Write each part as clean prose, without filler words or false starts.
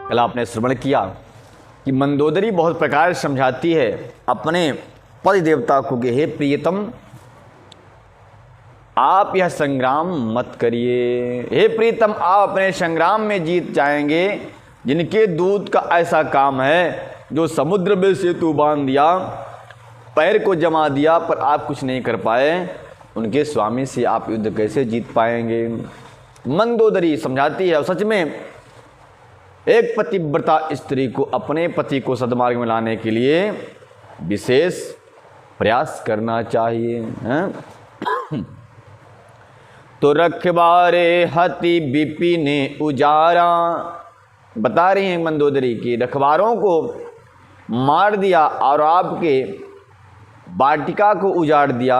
कल आपने श्रवण किया कि मंदोदरी बहुत प्रकार समझाती है अपने पति देवता को कि हे प्रियतम, आप यह संग्राम मत करिए। हे प्रीतम, आप अपने संग्राम में जीत जाएंगे। जिनके दूत का ऐसा काम है, जो समुद्र में सेतु बांध दिया, पैर को जमा दिया, पर आप कुछ नहीं कर पाए, उनके स्वामी से आप युद्ध कैसे जीत पाएंगे। मंदोदरी समझाती है। सच में एक पतिव्रता स्त्री को अपने पति को सद्मार्ग में लाने के लिए विशेष प्रयास करना चाहिए, हैं? तो रखबारे हति विपिने उजारा, बता रही हैं मंदोदरी की रखबारों को मार दिया और आपके वाटिका को उजाड़ दिया,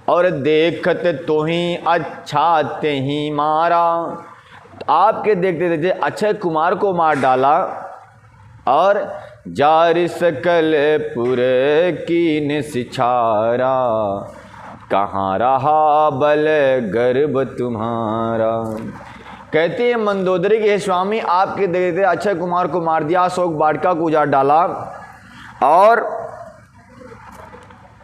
और देखत तो ही अच्छा ते ही मारा, आपके देखते देखते अक्षय कुमार को मार डाला। और जार सकल पुर की निशिछारा, कहाँ रहा बल गर्भ तुम्हारा। कहते हैं मंदोदरी के स्वामी, आपके देखते अक्षय कुमार को मार दिया, अशोक वाटिका को उजाड़ डाला, और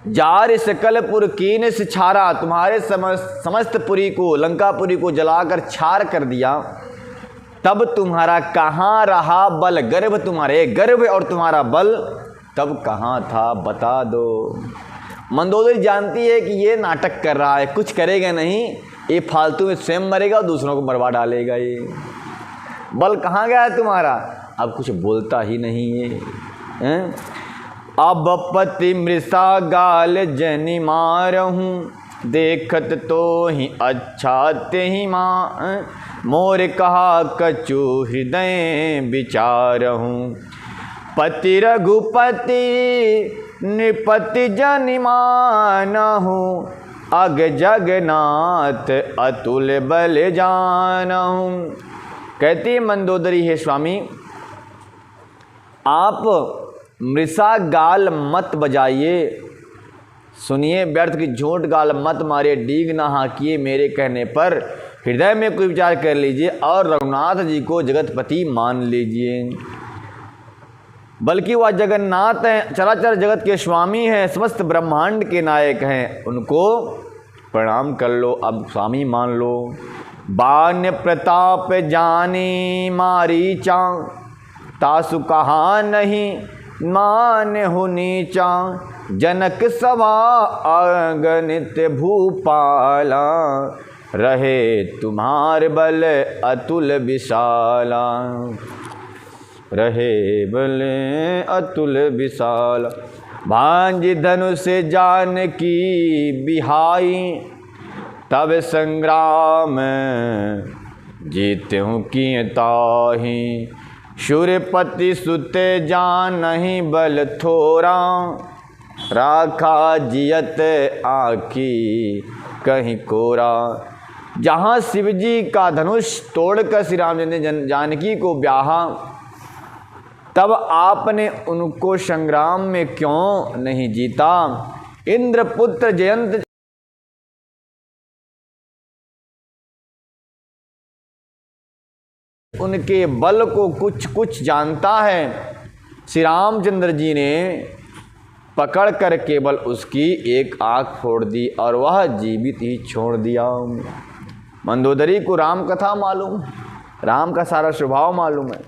जार सकलपुर कीन से छारा, तुम्हारे समस्त पुरी को, लंकापुरी को जलाकर छार कर दिया। तब तुम्हारा कहाँ रहा बल गर्भ, तुम्हारे गर्भ और तुम्हारा बल तब कहाँ था, बता दो। मंदोदरी जानती है कि ये नाटक कर रहा है, कुछ करेगा नहीं, ये फालतू में स्वयं मरेगा और दूसरों को मरवा डालेगा। ये बल कहाँ गया है तुम्हारा, अब कुछ बोलता ही नहीं है। अब पति मृषा गाल जनि मारहूँ, देखत तो ही अच्छा ते ही माँ, मोर कहा कछु हृदय विचारहूँ। पति रघुपति नृपति जनि मानहूँ, अग जगन्नाथ अतुल बल जानहूँ। कहती मंदोदरी, है स्वामी, आप मृषा गाल मत बजाइए, सुनिए, व्यर्थ की झूठ गाल मत मारिए, डीग ना हाँकिए, मेरे कहने पर हृदय में कोई विचार कर लीजिए और रघुनाथ जी को जगतपति मान लीजिए। बल्कि वह जगन्नाथ हैं, चराचर जगत के स्वामी हैं, समस्त ब्रह्मांड के नायक हैं, उनको प्रणाम कर लो, अब स्वामी मान लो। बान्य प्रताप जानी मारीचा, तासु कहा नहीं मान हो नीचा, जनक सवा अगणित भूपाला, रहे तुम्हार बल अतुल विशाला, रहे बल अतुल विशाला। भांज धनुष जान की बिहाई, तब संग्राम जीते हूँ किए ताही, शूरपति सुते जान नहीं बल थोरा, राखा जियत आखी कहीं कोरा। जहाँ शिवजी का धनुष तोड़कर श्री रामचंद्र ने जानकी को ब्याहा, तब आपने उनको संग्राम में क्यों नहीं जीता। इंद्रपुत्र जयंत उनके बल को कुछ कुछ जानता है, श्री रामचंद्र जी ने पकड़ कर केवल उसकी एक आँख फोड़ दी और वह जीवित ही छोड़ दिया। मंदोदरी को राम कथा मालूम, राम का सारा स्वभाव मालूम है,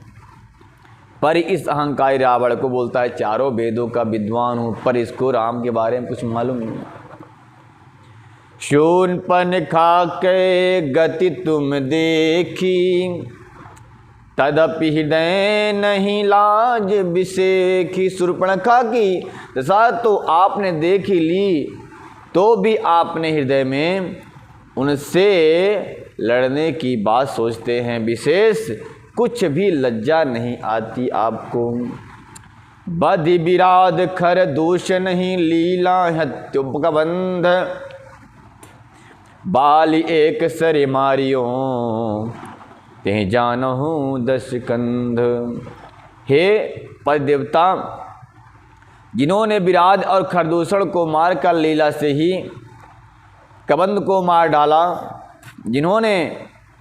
पर इस अहंकारी रावण को बोलता है चारों वेदों का विद्वान हूँ, पर इसको राम के बारे में कुछ मालूम नहीं। शूर्पण खा के गति तुम देखी, तदपि हृदय नहीं लाज बिसेखी। शूर्पणखा की दशा तो आपने देख ही ली, तो भी आपने हृदय में उनसे लड़ने की बात सोचते हैं, विशेष कुछ भी लज्जा नहीं आती आपको। बधि विराध खर दोष नहीं, लीला हत्युपबंध, बाली एक सरे मारियो, ते जानहूँ दश कंध। हे पतिदेवता, जिन्होंने विराध और खरदूषण को मारकर लीला से ही कबंध को मार डाला, जिन्होंने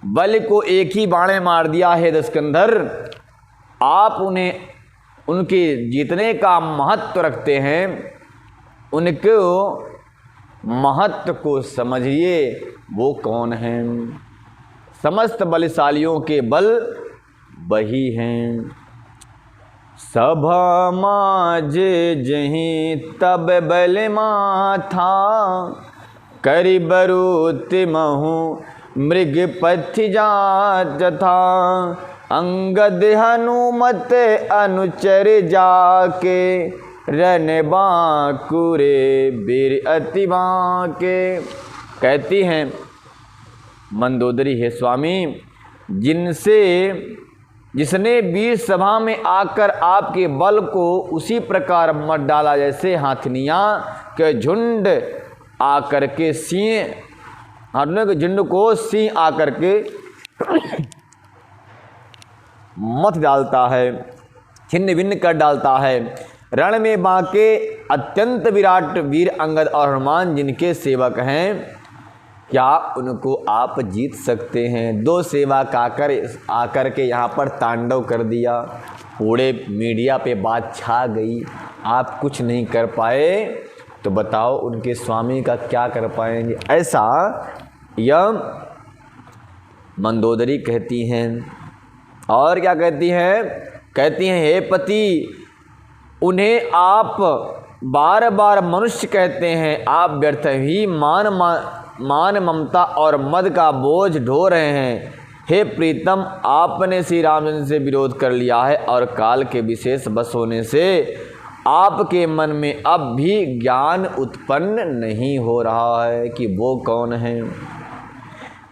बल को एक ही बाण में मार दिया है दशकंधर, आप उन्हें उनके जितने का महत्व रखते हैं, उनको महत्व को समझिए वो कौन हैं। समस्त बलशालियों के बल वही हैं। सभा माज जहीं तब बल माथा, करि बरुत महु मृग पथि जात था। अंगद हनुमत अनुचर जाके, रन बांकुरे बीर अति बांके। कहती हैं मंदोदरी, हे स्वामी, जिसने वीर सभा में आकर आपके बल को उसी प्रकार मत डाला जैसे हाथनियाँ के झुंड आकर के सिंह, हाथनियों के झुंड को सिंह आकर के मत डालता है, छिन्न भिन्न कर डालता है। रण में बांके अत्यंत विराट वीर अंगद और हनुमान जिनके सेवक हैं, क्या उनको आप जीत सकते हैं? दो सेवक आकर के यहाँ पर तांडव कर दिया, पूरे मीडिया पे बात छा गई, आप कुछ नहीं कर पाए, तो बताओ उनके स्वामी का क्या कर पाएंगे? ऐसा यह मंदोदरी कहती हैं। और क्या कहती हैं? कहती हैं, हे पति, उन्हें आप बार बार मनुष्य कहते हैं, आप व्यर्थ ही मान ममता और मद का बोझ ढो रहे हैं। हे प्रीतम, आपने श्री रामचंद्र से विरोध कर लिया है और काल के विशेष बस होने से आपके मन में अब भी ज्ञान उत्पन्न नहीं हो रहा है कि वो कौन है।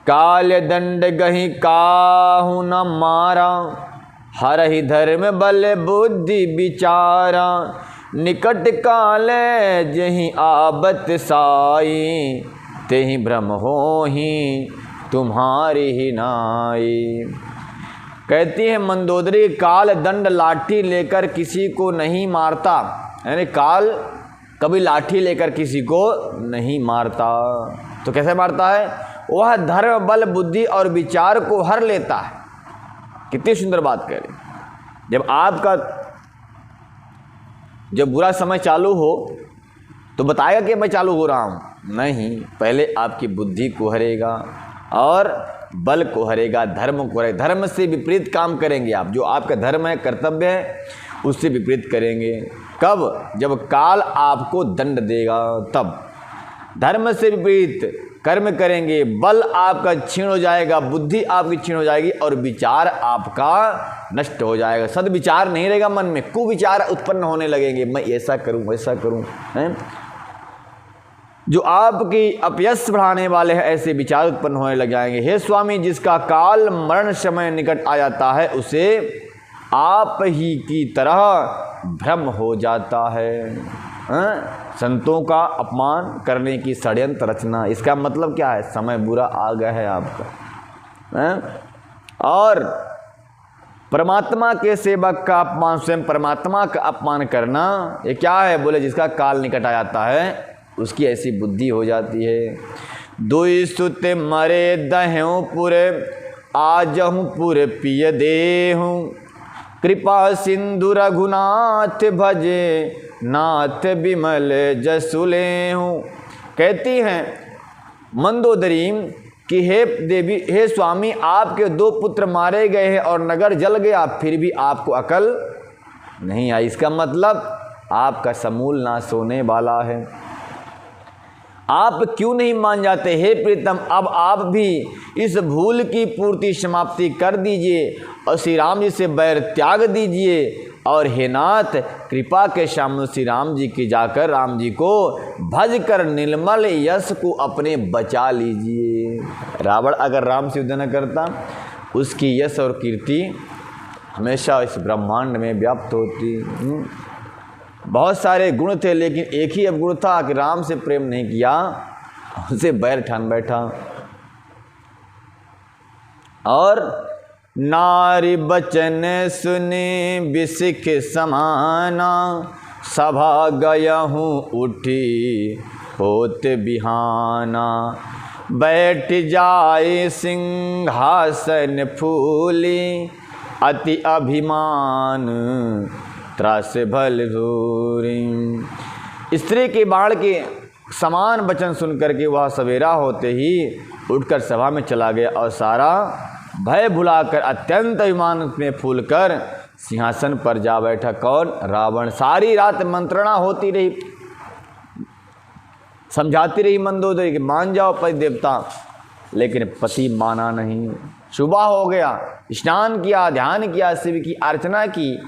काल दंड गही काहू न मारा, हरहि धर्म बल बुद्धि विचारा। निकट काल जही आबत साई, तेहि भ्रम हो ही तुम्हारी ही नाई। कहती है मंदोदरी, काल दंड लाठी लेकर किसी को नहीं मारता, यानी काल कभी लाठी लेकर किसी को नहीं मारता। तो कैसे मारता है? वह धर्म बल बुद्धि और विचार को हर लेता है। कितनी सुंदर बात कह रही। जब बुरा समय चालू हो तो बताएगा कि मैं चालू हो रहा हूँ? नहीं, पहले आपकी बुद्धि को हरेगा और बल को हरेगा, धर्म को हरेगा। धर्म से विपरीत काम करेंगे आप, जो आपका धर्म है, कर्तव्य है, उससे विपरीत करेंगे। कब? जब काल आपको दंड देगा, तब धर्म से विपरीत कर्म करेंगे, बल आपका क्षीण हो जाएगा, बुद्धि आपकी क्षीण हो जाएगी और विचार आपका नष्ट हो जाएगा। सद्विचार नहीं रहेगा मन में, कुविचार उत्पन्न होने लगेंगे, मैं ऐसा करूं वैसा करूं, हैं? जो आपकी अपयश बढ़ाने वाले हैं, ऐसे विचार उत्पन्न होने लग जाएंगे। हे स्वामी, जिसका काल मरण समय निकट आ जाता है, उसे आप ही की तरह भ्रम हो जाता है। संतों का अपमान करने की षड्यंत्र रचना, इसका मतलब क्या है? समय बुरा आ गया है आपका। और परमात्मा के सेवक का अपमान, स्वयं परमात्मा का अपमान करना, ये क्या है? बोले, जिसका काल निकट आ जाता है उसकी ऐसी बुद्धि हो जाती है। दुई सुत मरे दह्यों पुरे, आजहूँ पुर पिय देहूँ। कृपा सिंधु रघुनाथ भजे, नाथ बिमल जसुले हूँ। कहती हैं मंदोदरी कि हे देवी, हे स्वामी, आपके 2 पुत्र मारे गए हैं और नगर जल गया, फिर भी आपको अकल नहीं आई। इसका मतलब आपका समूल नाश होने वाला है। आप क्यों नहीं मान जाते? हे प्रीतम, अब आप भी इस भूल की पूर्ति समाप्ति कर दीजिए और श्री राम जी से बैर त्याग दीजिए। और हे नाथ, कृपा के सामने श्री राम जी की जाकर राम जी को भज कर निर्मल यश को अपने बचा लीजिए। रावण अगर राम से युद्ध न करता, उसकी यश और कीर्ति हमेशा इस ब्रह्मांड में व्याप्त होती। बहुत सारे गुण थे, लेकिन एक ही अवगुण था कि राम से प्रेम नहीं किया, उसे बैर ठान बैठा। और नारी बचन सुने बिसिख समाना, सभा गया हूँ उठी होत बिहाना। बैठ जाए सिंहासन फूली, अति अभिमान त्रास भल भूरी। स्त्री के बाण के समान वचन सुन करके वह सवेरा होते ही उठकर सभा में चला गया और सारा भय भुलाकर अत्यंत अभिमान में फूलकर सिंहासन पर जा बैठा। कौन? रावण। सारी रात मंत्रणा होती रही, समझाती रही मंदोदरी कि मान जाओ पति देवता, लेकिन पति माना नहीं। सुबह हो गया, स्नान किया, ध्यान किया, शिव की अर्चना की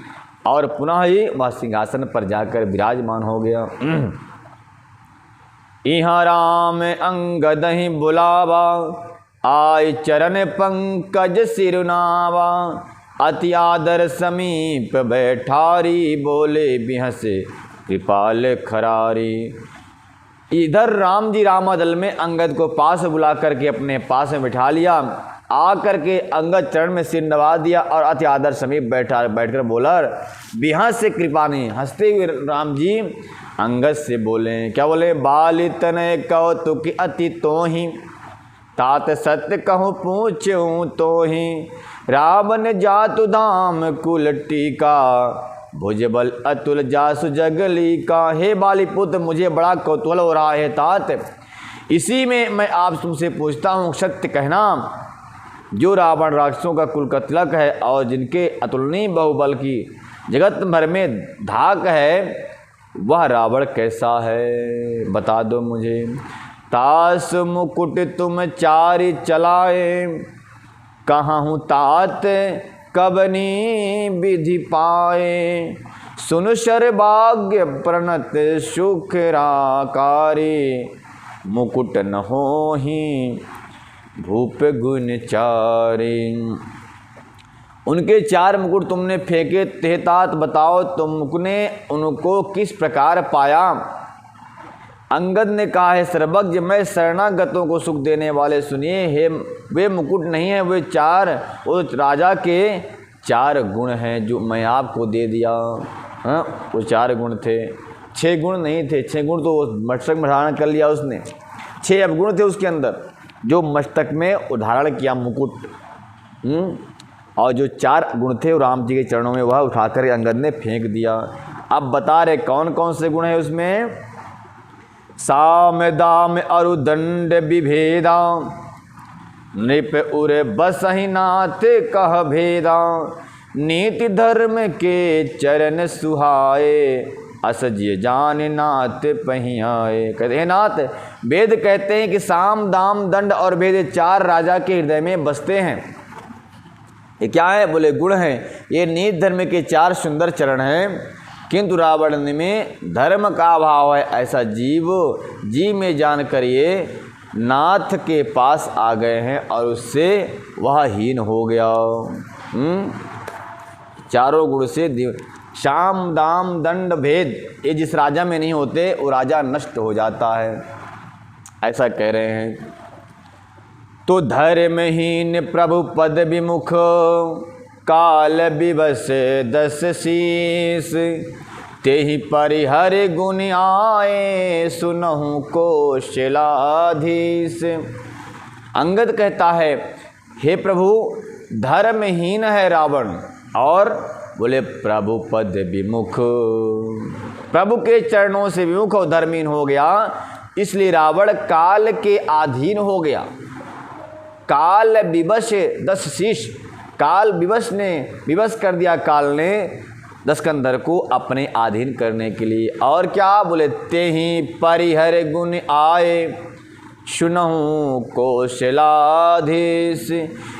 और पुनः ही वह सिंहासन पर जाकर विराजमान हो गया। इहाँ राम अंगद ही बुलावा, आय चरण पंकज सिरुनावा। अति आदर समीप बैठारी, बोले बिहस कृपाल खरारी। इधर राम जी रामादल में अंगद को पास बुला करके अपने पास में बिठा लिया। आकर के अंगद चरण में सिर नवा दिया और अति आदर समीप बैठकर बोला, बिहस से कृपा नहीं। हंसते हुए राम जी अंगद से बोले, क्या बोले? बाल तनय कौतुक अति तोहि, तात सत्य कहूँ पूछूँ तोहि। रावण जातु धाम कुल टीका, भुजबल अतुल जासु जगली का। हे बाली पुत्र, मुझे बड़ा कौतूहल हो रहा है तात, इसी में मैं आप तुमसे पूछता हूँ, सत्य कहना। जो रावण राक्षसों का कुल का तिलक है और जिनके अतुलनीय बाहुबल की जगत भर में धाक है, वह रावण कैसा है? बता दो मुझे। तास मुकुट तुम चारि चलाए, कहाँ हूँ तात कबनी विधि पाए। सुन शर भाग्य प्रणत सुख राकारी, मुकुट न होहि भूप गुण चारी। उनके 4 मुकुट तुमने फेंके थे तात, बताओ तुमने उनको किस प्रकार पाया? अंगद ने कहा है सर्वज्ञ, मैं शरणागतों को सुख देने वाले सुनिए, हे वे मुकुट नहीं है, वे 4 उस राजा के 4 गुण हैं जो मैं आपको दे दिया। हाँ, वो 4 गुण थे, 6 गुण नहीं थे। 6 गुण तो मस्तक में धारण कर लिया उसने, 6 अवगुण थे उसके अंदर जो मस्तक में उधारण किया मुकुट। और जो 4 गुण थे वो राम जी के चरणों में वह उठाकर अंगद ने फेंक दिया। अब बता रहे कौन कौन से गुण हैं उसमें? साम दाम अरुदंड विभेदा, नृप उर बसहि नाथ कह भेदा। नीति धर्म के चरण सुहाए, असज्य जान नाथ पहियाए। कहते हैं नाथ, वेद कहते हैं कि साम दाम दंड और भेद 4 राजा के हृदय में बसते हैं। ये क्या है? बोले गुण हैं। ये नीति धर्म के 4 सुंदर चरण हैं, किंतु रावण में धर्म का अभाव है। ऐसा जी में जानकर ये नाथ के पास आ गए हैं और उससे वह हीन हो गया। 4 गुण से शाम दाम दंड भेद, ये जिस राजा में नहीं होते वो राजा नष्ट हो जाता है, ऐसा कह रहे हैं। तो धर्महीन प्रभु पद विमुख, काल विवश 10 शीस। तेहि परिहर गुण आए, सुनहु कौशलाधीश। अंगद कहता है, हे प्रभु, धर्महीन है रावण और बोले प्रभु पद विमुख, प्रभु के चरणों से विमुख और धर्महीन हो गया, इसलिए रावण काल के अधीन हो गया। काल विवश 10 शीश, काल विवश कर दिया काल ने 10 कंधर को अपने अधीन करने के लिए। और क्या बोले? तेहि परिहर गुण आए, सुनहु कौशलाधीश।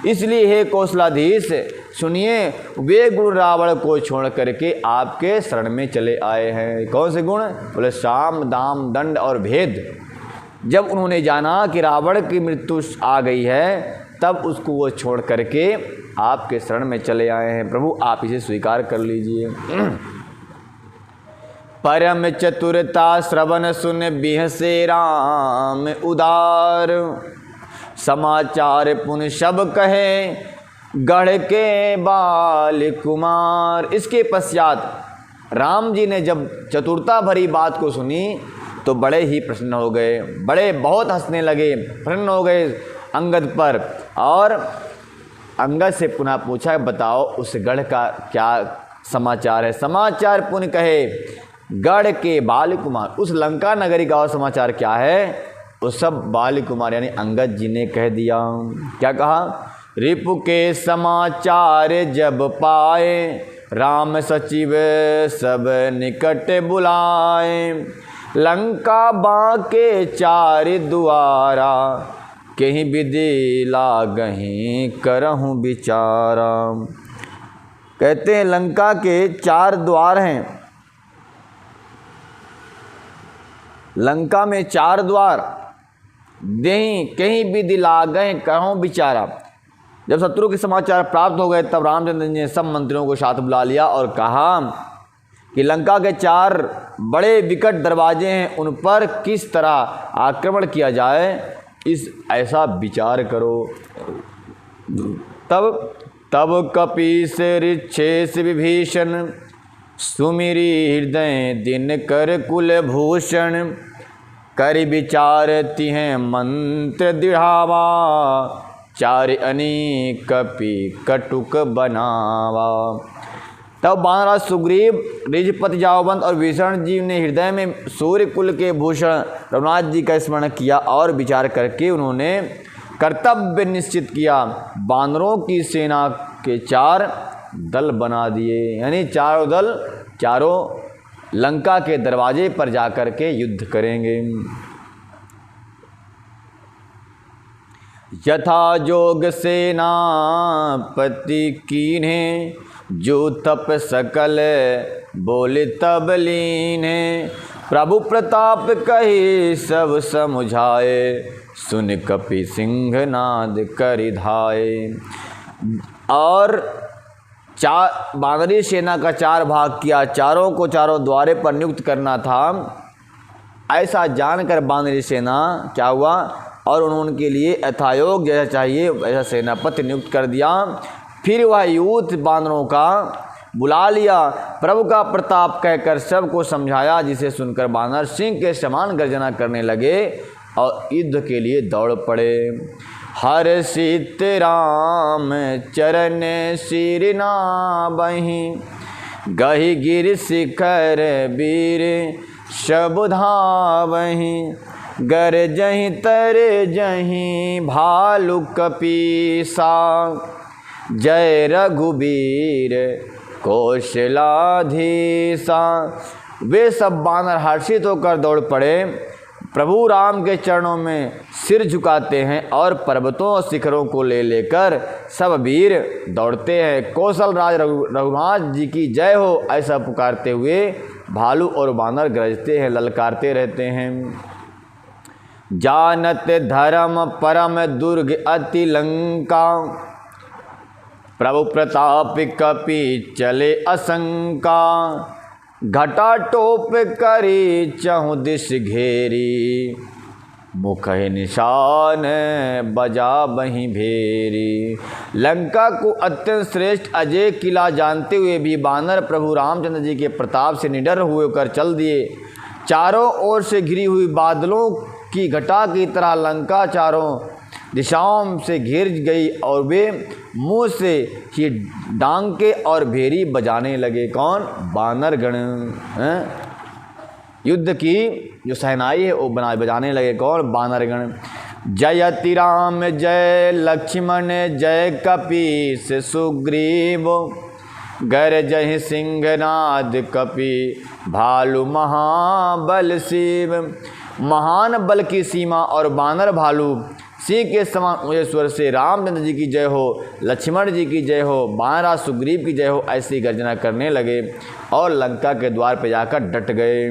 इसलिए हे कौशलाधीश, सुनिए, वे गुण रावण को छोड़ करके आपके शरण में चले आए हैं। कौन से गुण? बोले साम दाम दंड और भेद। जब उन्होंने जाना कि रावण की मृत्यु आ गई है, तब उसको वो छोड़ करके आपके शरण में चले आए हैं। प्रभु आप इसे स्वीकार कर लीजिए। परम चतुरता श्रवण सुन बिहसे राम उदार। समाचार पुन सब कहे, गढ़ के बाल कुमार। इसके पश्चात राम जी ने जब चतुरता भरी बात को सुनी तो बड़े ही प्रसन्न हो गए, बहुत हंसने लगे, प्रसन्न हो गए अंगद पर। और अंगद से पुनः पूछा, बताओ उस गढ़ का क्या समाचार है। समाचार पुण्य कहे गढ़ के बाल कुमार, उस लंका नगरी का और समाचार क्या है, वो सब बाल कुमार यानी अंगद जी ने कह दिया। क्या कहा, रिपु के समाचार जब पाए, राम सचिव सब निकट बुलाए। लंका बांके चार दुआरा, कहीं विधि लागहीं करहूँ विचारा। कहते हैं लंका के 4 द्वार हैं, लंका में 4 द्वार, देहीं कहीं विधि लागहीं करहूँ विचारा। जब शत्रु के समाचार प्राप्त हो गए तब रामचंद्र जी ने सब मंत्रियों को साथ बुला लिया और कहा कि लंका के 4 बड़े विकट दरवाजे हैं, उन पर किस तरह आक्रमण किया जाए, इस ऐसा विचार करो। तब कपीस ऋक्षेस विभीषण, सुमिरी हृदय दिन कर कुलभूषण। कर विचार तिहें मंत्र दृढ़ावा, 4 अनेक कपि कटुक बनावा। तब बानरराज सुग्रीव, ऋषपति जावंत और विभीषण जी ने हृदय में सूर्य कुल के भूषण रघुनाथ जी का स्मरण किया और विचार करके उन्होंने कर्तव्य निश्चित किया। बानरों की सेना के 4 दल बना दिए, यानी 4 दल चारों लंका के दरवाजे पर जाकर के युद्ध करेंगे। यथा जोग सेनापति कीन्हे, जो तप सकल बोले तब लीन्हे। प्रभु प्रताप कही सब समुझाए, सुन कपि सिंहनाद करि धाये। और 4 बानरी सेना का 4 भाग किया, चारों को चारों द्वारे पर नियुक्त करना था। ऐसा जानकर बानरी सेना क्या हुआ, और उन्होंने के लिए यथायोग जैसा चाहिए ऐसा सेनापति नियुक्त कर दिया। फिर वह यूथ बानरों का बुला लिया, प्रभु का प्रताप कहकर सबको समझाया, जिसे सुनकर बानर सिंह के समान गर्जना करने लगे और युद्ध के लिए दौड़ पड़े। हर सीत राम चरण सिर नाबहि, गहि गिर शिखर वीर सब धावहि। गर जहीं तर जहीं भालु कपीसा, जय रघुबीर कौशलाधीसा। वे सब बानर हर्षित होकर दौड़ पड़े, प्रभु राम के चरणों में सिर झुकाते हैं और पर्वतों और शिखरों को ले लेकर सब वीर दौड़ते हैं। कौशल राज रघुनाथ जी की जय हो ऐसा पुकारते हुए भालू और बानर गरजते हैं, ललकारते रहते हैं। जानत धर्म परम दुर्ग अति लंका, प्रभु प्रताप कपि चले असंका। घटा टोप करी चहु दिश घेरी, मुख निशान बजा बही भेरी। लंका को अत्यंत श्रेष्ठ अजय किला जानते हुए भी बानर प्रभु रामचंद्र जी के प्रताप से निडर हुए होकर चल दिए। चारों ओर से घिरी हुई बादलों की घटा की तरह लंका चारों दिशाओं से घिर गई और वे मुंह से ही डांके और भेरी बजाने लगे। कौन? बानर गण। युद्ध की जो सेनाई है वो बजाने लगे। कौन? बानर गण। जयति राम जय लक्ष्मण जय कपीस सुग्रीव, गरजहि सिंहनाद कपि भालु महाबल शिव। महान बल की सीमा और बानर भालू सिंह के समान ऊँचे स्वर से रामचंद्र जी की जय हो, लक्ष्मण जी की जय हो, बानरा सुग्रीव की जय हो ऐसी गर्जना करने लगे और लंका के द्वार पर जाकर डट गए।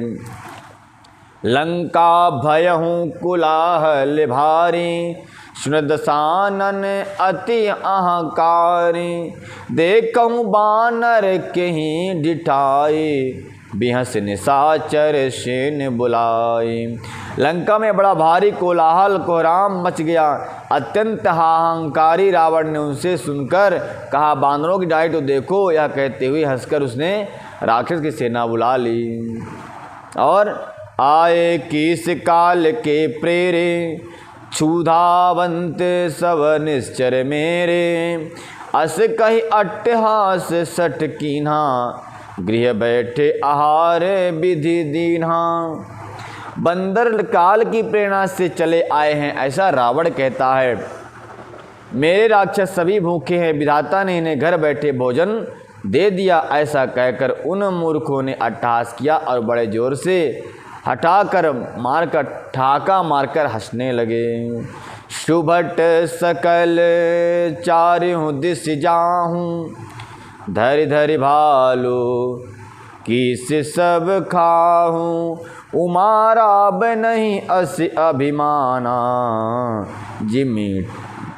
लंका भयहूँ कुलाहल भारी, सुन दसानन अति अहंकारी। देखूँ बानर केहीं डिठाई, बिहस निशाचर सेन बुलाई। लंका में बड़ा भारी कोलाहल कोहराम मच गया। अत्यंत अहंकारी रावण ने उनसे सुनकर कहा, बानरों की डाई तो देखो। यह कहते हुए हंसकर उसने राक्षस की सेना बुला ली और आए किस काल के प्रेरे, क्षुधावंत सब निश्चर मेरे, अस कही अट्टहास सट कीन्हा, गृह बैठे आहार विधि दीन्हा। बंदर काल की प्रेरणा से चले आए हैं, ऐसा रावण कहता है। मेरे राक्षस सभी भूखे हैं, विधाता ने इन्हें घर बैठे भोजन दे दिया, ऐसा कहकर उन मूर्खों ने अट्टहास किया और बड़े जोर से हटाकर मारकर ठाका मारकर हंसने लगे। शुभट सकल चारों दिस जाहूँ, धरि धरि भालू किस सब खाहूँ, उमाराब नहीं अस अभिमाना, जिमि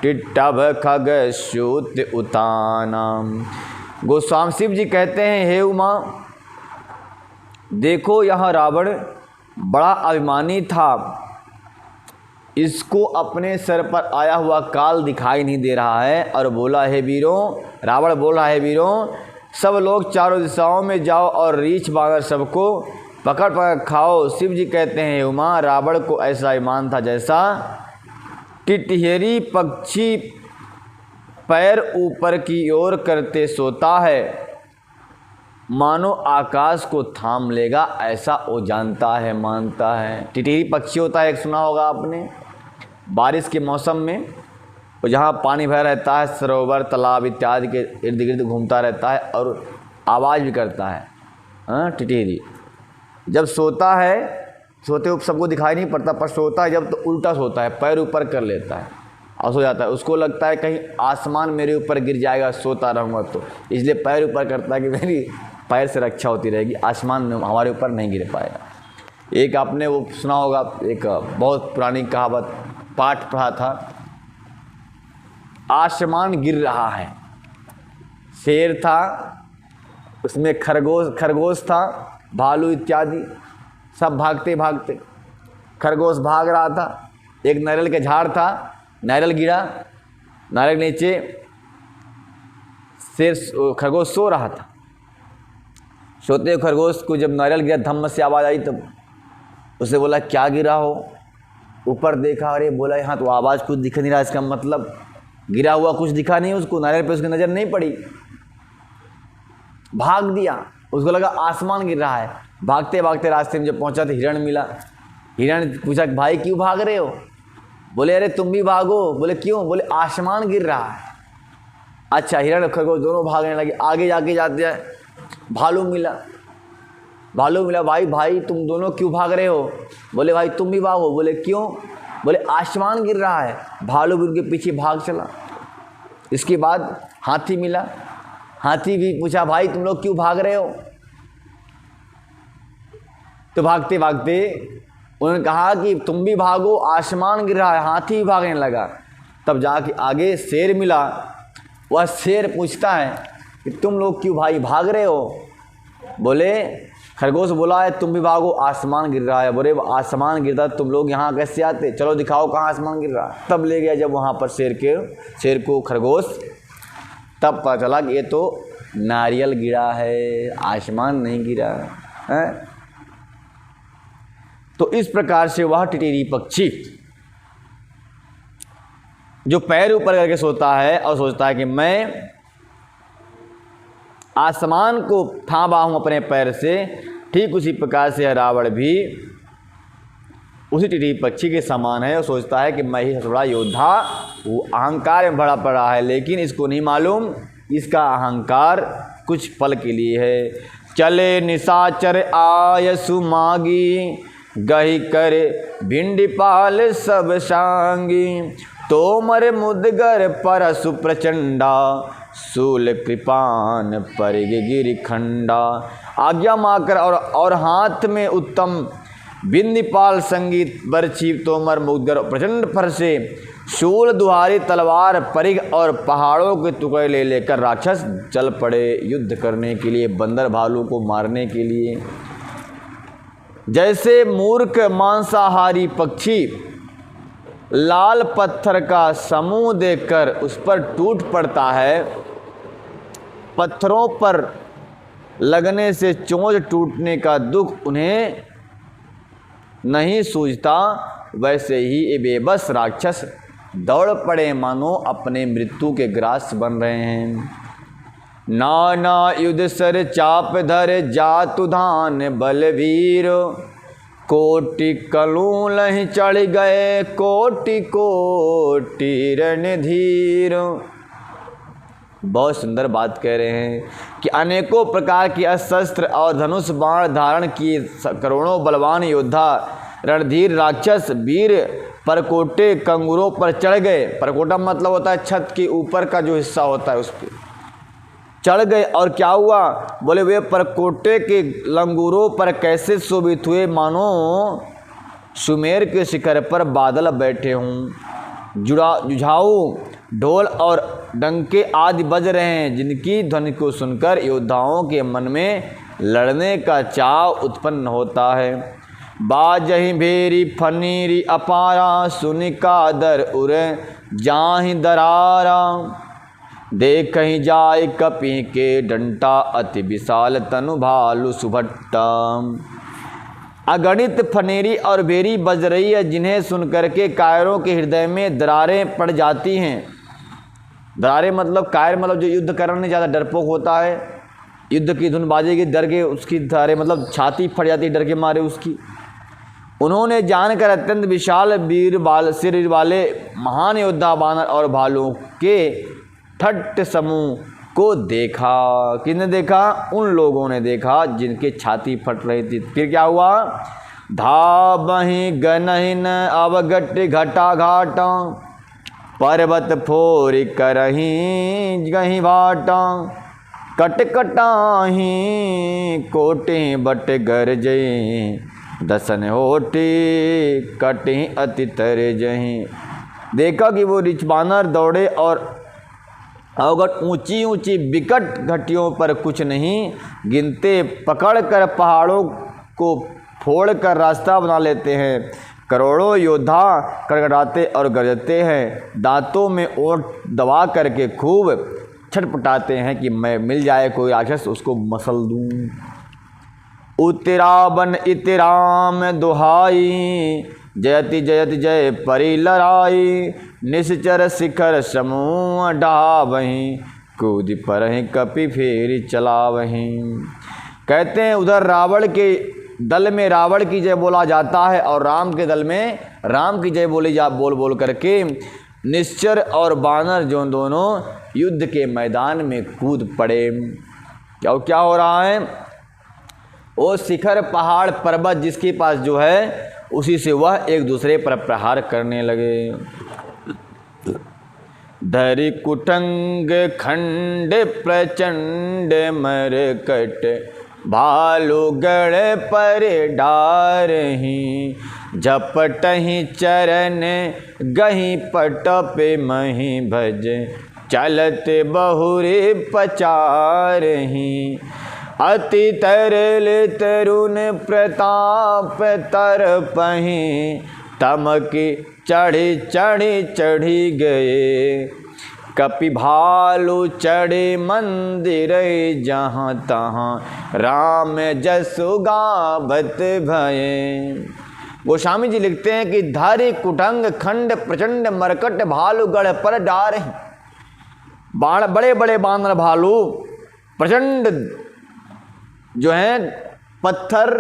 टिट्टभ खग सूत उताना। गोस्वामी शिव जी कहते हैं, हे उमा, देखो यह रावण बड़ा अभिमानी था, इसको अपने सर पर आया हुआ काल दिखाई नहीं दे रहा है और बोला, हे वीरों, रावण बोल रहा है, वीरों, सब लोग चारों दिशाओं में जाओ और रीछ बांधकर सबको पकड़ पकड़ खाओ। शिव जी कहते हैं, उमा, रावण को ऐसा ईमान था जैसा टिटहरी पक्षी पैर ऊपर की ओर करते सोता है, मानो आकाश को थाम लेगा, ऐसा वो जानता है, मानता है। टिटहरी पक्षी होता है, एक सुना होगा आपने, बारिश के मौसम में वो जहाँ पानी भरा रहता है, सरोवर तालाब इत्यादि के इर्द गिर्द घूमता रहता है और आवाज़ भी करता है। हाँ, टिटहरी जब सोता है, सोते हुए सबको दिखाई नहीं पड़ता, पर सोता है जब तो उल्टा सोता है, पैर ऊपर कर लेता है और सो जाता है। उसको लगता है कहीं आसमान मेरे ऊपर गिर जाएगा सोता रहूँगा तो, इसलिए पैर ऊपर करता है कि मेरी पैर से रक्षा होती रहेगी, आसमान हमारे ऊपर नहीं गिर पाएगा। एक आपने वो सुना होगा, एक बहुत पुरानी कहावत पाठ पढ़ा था, आसमान गिर रहा है। शेर था, उसमें खरगोश था, भालू इत्यादि सब भागते भागते, खरगोश भाग रहा था, एक नारियल के झाड़ था, नारियल गिरा, नारियल के नीचे शेर खरगोश सो रहा था। सोते हुए खरगोश को जब नारियल गिरा, धम्म से आवाज़ आई, तब उसे बोला, क्या गिरा हो? ऊपर देखा, अरे बोला, यहाँ तो आवाज़ कुछ दिख नहीं रहा, इसका मतलब गिरा हुआ कुछ दिखा नहीं उसको, नारियल पे उसकी नज़र नहीं पड़ी, भाग दिया। उसको लगा आसमान गिर रहा है। भागते भागते रास्ते में जब पहुंचा तो हिरण मिला। हिरण पूछा, भाई क्यों भाग रहे हो? बोले, अरे तुम भी भागो। बोले, क्यों? बोले, आसमान गिर रहा है। अच्छा, हिरण और खरगोश दोनों भागने लगे। आगे जाके जाते भालू मिला। भाई तुम दोनों क्यों भाग रहे हो? बोले, भाई तुम भी भागो। बोले, क्यों? बोले, आसमान गिर रहा है। भालू भी उनके पीछे भाग चला। इसके बाद हाथी मिला। हाथी भी पूछा, भाई तुम लोग क्यों भाग रहे हो? तो भागते भागते उन्होंने कहा कि तुम भी भागो, आसमान गिर रहा है। हाथी भी भागने लगा। तब जाके आगे शेर मिला। वह शेर पूछता है कि तुम लोग क्यों भाई भाग रहे हो? बोले, खरगोश बोला है तुम भी भागो, आसमान गिर रहा है। बोले, आसमान गिरता तुम लोग यहाँ कैसे आते? चलो दिखाओ कहाँ आसमान गिर रहा है। तब ले गया जब वहाँ पर शेर को खरगोश, तब पता चला कि ये तो नारियल गिरा है, आसमान नहीं गिरा है। तो इस प्रकार से वह टिटहरी पक्षी जो पैर ऊपर करके सोता है और सोचता है कि मैं आसमान को थामा हूं अपने पैर से, ठीक उसी प्रकार से रावण भी उसी टिटहरी पक्षी के समान है और सोचता है कि मैं ही सबसे बड़ा योद्धा। वो अहंकार में भरा पड़ा है, लेकिन इसको नहीं मालूम इसका अहंकार कुछ पल के लिए है। चले निशाचर आयसु मागी, गही करे भिंडिपाल सब सांगी। तोमर मुदगर परसु प्रचंडा, सूल कृपान परिग गिरिखंडा। आज्ञा माकर और हाथ में उत्तम बिंदीपाल संगीत बरछी तोमर मुदगर प्रचंड फरसे, शूल दुहारी तलवार परिग और पहाड़ों के टुकड़े ले लेकर राक्षस चल पड़े युद्ध करने के लिए, बंदर भालू को मारने के लिए। जैसे मूर्ख मांसाहारी पक्षी लाल पत्थर का समूह देखकर उस पर टूट पड़ता है, पत्थरों पर लगने से चोंच टूटने का दुख उन्हें नहीं सूझता, वैसे ही ये बेबस राक्षस दौड़ पड़े मानो अपने मृत्यु के ग्रास बन रहे हैं। नाना युद्ध सर चाप धर जातु धान बलवीर, कोटि कलूल ही चढ़ गए कोटि कोटि रणधीर। बहुत सुंदर बात कह रहे हैं कि अनेकों प्रकार की अस्त्र और धनुष बाण धारण किए करोड़ों बलवान योद्धा रणधीर राक्षस वीर परकोटे कंगूरों पर चढ़ गए। परकोटा मतलब होता है छत के ऊपर का जो हिस्सा होता है उस पर चढ़ गए। और क्या हुआ, बोले वे परकोटे के लंगूरों पर कैसे शोभित हुए मानो सुमेर के शिखर पर बादल बैठे हों। जुझाऊ ढोल और डंके आदि बज रहे हैं, जिनकी ध्वनि को सुनकर योद्धाओं के मन में लड़ने का चाव उत्पन्न होता है। बाजही भेरी फनीरी अपारा, सुन कादर उर जाहि दरारा, देख ही जाय कपि के डंटा, अति विशाल तनु भालु सुभट्टा। अगणित फनेरी और भेरी बज रही है, जिन्हें सुन करके कायरों के हृदय में दरारें पड़ जाती हैं। दरारें मतलब कायर मतलब जो युद्ध करने ज़्यादा डरपोक होता है, युद्ध की धुन बाजेगी डर के उसकी दरारें मतलब छाती फट जाती है डर के मारे उसकी। उन्होंने जानकर अत्यंत विशाल वीर सिर वाले महान योद्धा बानर और भालुओं के ठट्ट समूह को देखा। किसने देखा? उन लोगों ने देखा जिनके छाती फट रही थी। फिर क्या हुआ? धाबहि गनहिन अवगट घटा घाटा, पर्वत फोर करही गही भाटा, कटकटाही कोटि बट गरजे, दसन होटी कटही अति तर जही। देखा कि वो रिच बानर दौड़े और अवगट ऊंची ऊंची विकट घटियों पर कुछ नहीं गिनते पकड़ कर पहाड़ों को फोड़ कर रास्ता बना लेते हैं। करोड़ों योद्धा कड़कड़ाते और गरजते हैं, दांतों में ओंठ दबा करके खूब छटपटाते हैं कि मैं मिल जाए कोई राक्षस उसको मसल दूं। उतरावन इतराम दुहाई, जयति जयति जय परी लड़ाई, निश्चर शिखर समूह ढावहीं, कूद परहि कपि फेरी चलावहीं। कहते हैं उधर रावण के दल में रावण की जय बोला जाता है और राम के दल में राम की जय बोल करके निश्चर और बानर जो दोनों युद्ध के मैदान में कूद पड़े। क्या हो रहा है? वो शिखर पहाड़ पर्वत जिसके पास जो है उसी से वह एक दूसरे पर प्रहार करने लगे। धरि कुटंग खंड प्रचंड मरकट, भालू गढ़ पर डारही, झपटहि चरण गही पटप मही भज, चलत बहुरे पचारही, अति तरल तरुण प्रताप तरपहि, तमक चढ़ी चढ़ी चढ़ी गए, कपि भालू चढ़े मंदिर जहाँ तहाँ, राम जसु गावत भये। गोस्वामी जी लिखते हैं कि धारी कुटंग खंड प्रचंड मरकट, भालू गढ़ पर डार, बड़े बड़े बानर भालू प्रचंड जो हैं पत्थर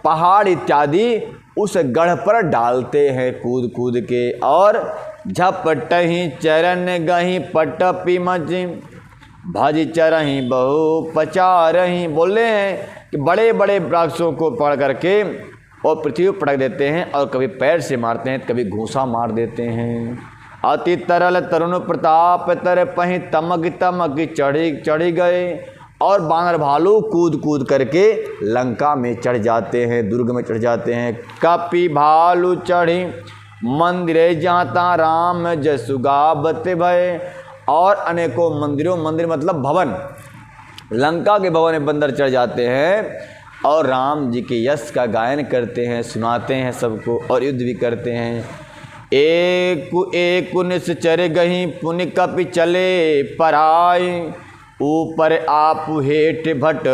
पहाड़ इत्यादि उस गढ़ पर डालते हैं कूद कूद के, और झपटहि चरण गही पटपि मचि, भज चरहि बहु पचारहि। बोले हैं कि बड़े बड़े वृक्षों को पकड़ करके और पृथ्वी पर पटक देते हैं, और कभी पैर से मारते हैं, कभी घूंसा मार देते हैं। अति तरल तरुण प्रताप तरपहि, तमक तमक चढ़ी गए, और बानर भालू कूद कूद करके लंका में चढ़ जाते हैं, दुर्ग में चढ़ जाते हैं। कपि भालू चढ़ी मंदिर जाता, राम जसु गावत भय। और अनेकों मंदिरों, मंदिर मतलब भवन, लंका के भवन में बंदर चढ़ जाते हैं और राम जी के यश का गायन करते हैं, सुनाते हैं सबको, और युद्ध भी करते हैं। एक निश्चर गही पुनि कपि चले पराई, ऊपर आप हेठ भट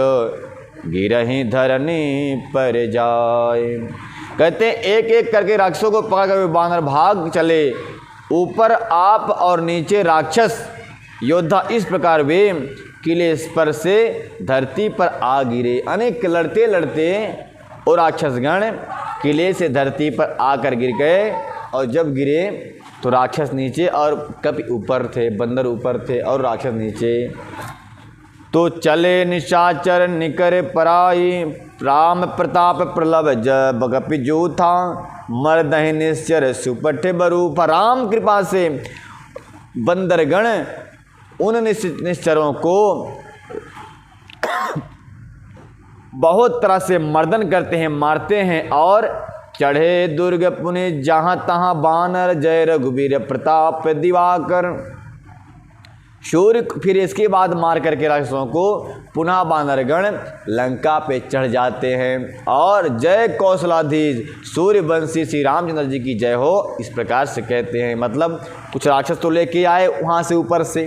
गिरहि धरनी पर जाए। कहते एक एक करके राक्षसों को पकड़ कर बानर भाग चले। ऊपर आप और नीचे राक्षस योद्धा इस प्रकार वे किले पर से धरती पर आ गिरे। अनेक लड़ते लड़ते और राक्षसगण किले से धरती पर आकर गिर गए। और जब गिरे तो राक्षस नीचे और कपि ऊपर थे, बंदर ऊपर थे और राक्षस नीचे। तो चले निशाचर निकर पराई, राम प्रताप प्रलभ जब कपि जूथा, मर्दहि निश्चर सुपठ बरूप। राम कृपा से बंदरगण उन निश्चरों को बहुत तरह से मर्दन करते हैं, मारते हैं। और चढ़े दुर्ग पुनि जहाँ तहाँ बानर, जय रघुवीर प्रताप दिवाकर। शूर फिर इसके बाद मार करके राक्षसों को पुनः बानरगण लंका पे चढ़ जाते हैं। और जय कौशलाधीश सूर्यवंशी श्री रामचंद्र जी की जय हो, इस प्रकार से कहते हैं। मतलब कुछ राक्षस तो लेके आए वहाँ से ऊपर से,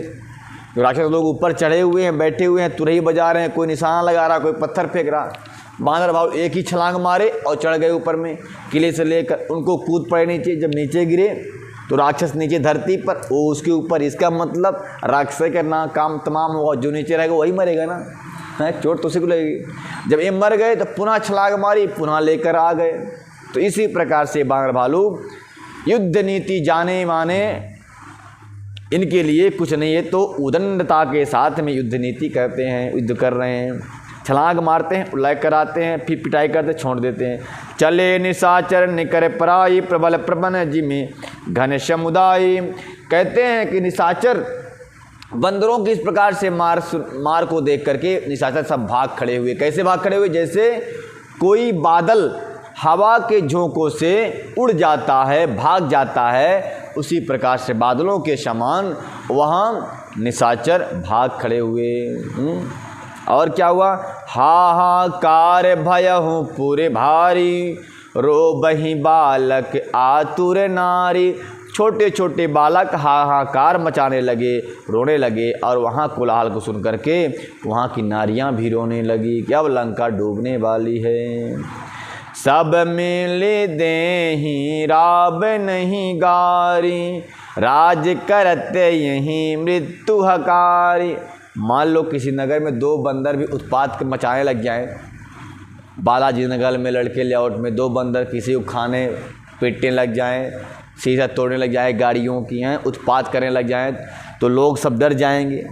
जो राक्षस लोग ऊपर चढ़े हुए हैं, बैठे हुए हैं, तुरही बजा रहे हैं, कोई निशाना लगा रहा, कोई पत्थर फेंक रहा। बानर भाव एक ही छलांग मारे और चढ़ गए ऊपर में, किले से लेकर उनको कूद पड़े नीचे। जब नीचे गिरे तो राक्षस नीचे धरती पर, वो उसके ऊपर। इसका मतलब राक्षस का ना काम तमाम होगा, जो नीचे रहेगा वही मरेगा ना, है चोट तो उसी को लगेगी। जब ये मर गए तो पुनः छलांग मारी, पुनः लेकर आ गए। तो इसी प्रकार से बानर भालू युद्ध नीति जाने माने, इनके लिए कुछ नहीं है तो उदंडता के साथ में युद्ध नीति करते हैं, युद्ध कर रहे हैं, छलांग मारते हैं, उल्लाय कराते हैं, फिर पिटाई करते छोड़ देते हैं। चले निशाचर निकर पराई, प्रबल प्रबन जिमि घन समुदाय। कहते हैं कि निशाचर बंदरों की इस प्रकार से मार को देख करके निशाचर सब भाग खड़े हुए। कैसे भाग खड़े हुए? जैसे कोई बादल हवा के झोंकों से उड़ जाता है, भाग जाता है, उसी प्रकार से बादलों के समान वहाँ निशाचर भाग खड़े हुए। और क्या हुआ? हाहाकार भयहु पूरे भारी, रोबहि बालक आतुर नारी। छोटे छोटे बालक हाहाकार मचाने लगे, रोने लगे। और वहाँ कोलाहल को सुन करके वहाँ की नारियाँ भी रोने लगी कि अब लंका डूबने वाली है। सब मिले देहि राब नहीं गारी, राज करते यहीं मृत्यु हकारी। मान लो किसी नगर में दो बंदर भी उत्पात मचाने लग जाएं। बालाजी नगर में लड़के लेआउट में दो बंदर किसी को खाने पीटने लग जाएं, शीशा तोड़ने लग जाए, गाड़ियों की हैं उत्पात करने लग जाएं, तो लोग सब डर जाएंगे।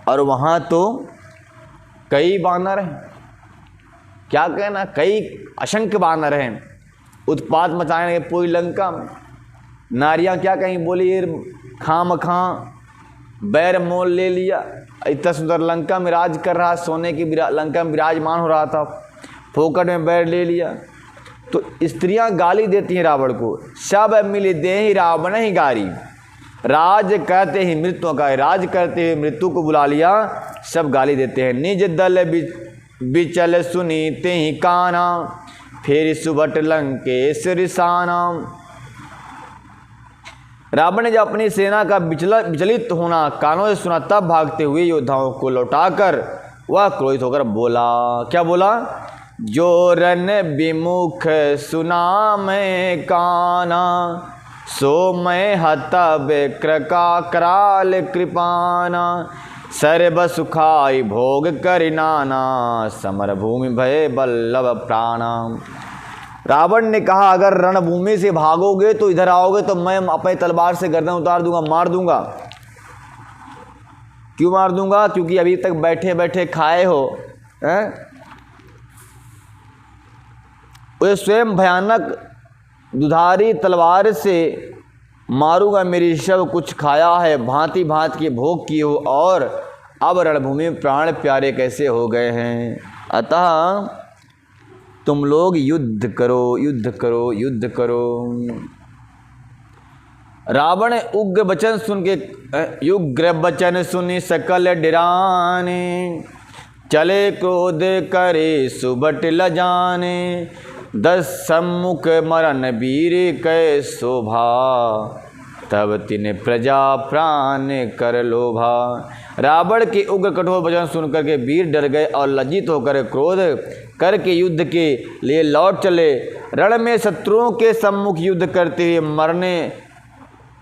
और वहाँ तो कई बानर हैं, क्या कहना, कई असंख्य बानर हैं उत्पात मचाने के पूरी लंका में। नारियाँ क्या कहीं बोली, खाम खां बैर मोल ले लिया। इतना सुंदर लंका में राज कर रहा, सोने की लंका में विराजमान हो रहा था, फोकट में बैर ले लिया। तो स्त्रियां गाली देती हैं रावण को, सब मिले देहि रावण ही गारी, राज करते ही मृत्यु का, राज करते हुए मृत्यु को बुला लिया, सब गाली देते हैं। निज दल बिचल सुनीते ही काना, फिर सुबट लंकेश रिसाना। रावण ने जब अपनी सेना का विचलित होना कानों से सुना, तब भागते हुए योद्धाओं को लौटाकर वह क्रोधित होकर बोला। क्या बोला? जो रन विमुख सुना मैं काना, सो मैं हतब कृका कराल कृपाना, सर्व सुखाई भोग करिनाना, समर भूमि भय बल्लभ प्राणा। रावण ने कहा, अगर रणभूमि से भागोगे तो इधर आओगे तो मैं अपने तलवार से गर्दन उतार दूंगा, मार दूंगा। क्यों मार दूंगा? क्योंकि अभी तक बैठे बैठे खाए हो, हैं? उसे स्वयं भयानक दुधारी तलवार से मारूंगा। मेरी शव कुछ खाया है, भांति भांति के भोग किए हो, और अब रणभूमि में प्राण प्यारे कैसे हो गए हैं। अतः तुम लोग युद्ध करो, युद्ध करो, युद्ध करो। रावण उग्र वचन सुन के, युग्र वचन सुनि सकल डिराने, चले क्रोध करे सुबट लजाने, 10 सम्मुख मरन वीर कै शोभा, तब तिन प्रजा प्राण कर लोभा। रावण के उग्र कठोर वचन सुनकर के वीर डर गए और लज्जित होकर क्रोध करके युद्ध के लिए लौट चले। रण में शत्रुओं के सम्मुख युद्ध करते हुए मरने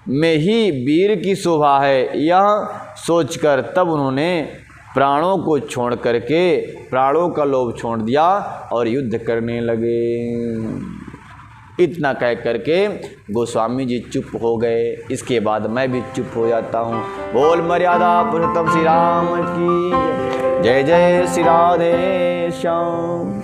में ही वीर की शोभा है, यह सोचकर तब उन्होंने प्राणों को छोड़ करके प्राणों का लोभ छोड़ दिया और युद्ध करने लगे। इतना कह करके गोस्वामी जी चुप हो गए। इसके बाद मैं भी चुप हो जाता हूँ। बोल मर्यादा पुरुषोत्तम श्री राम की जय। जय जय श्री राधे श्याम।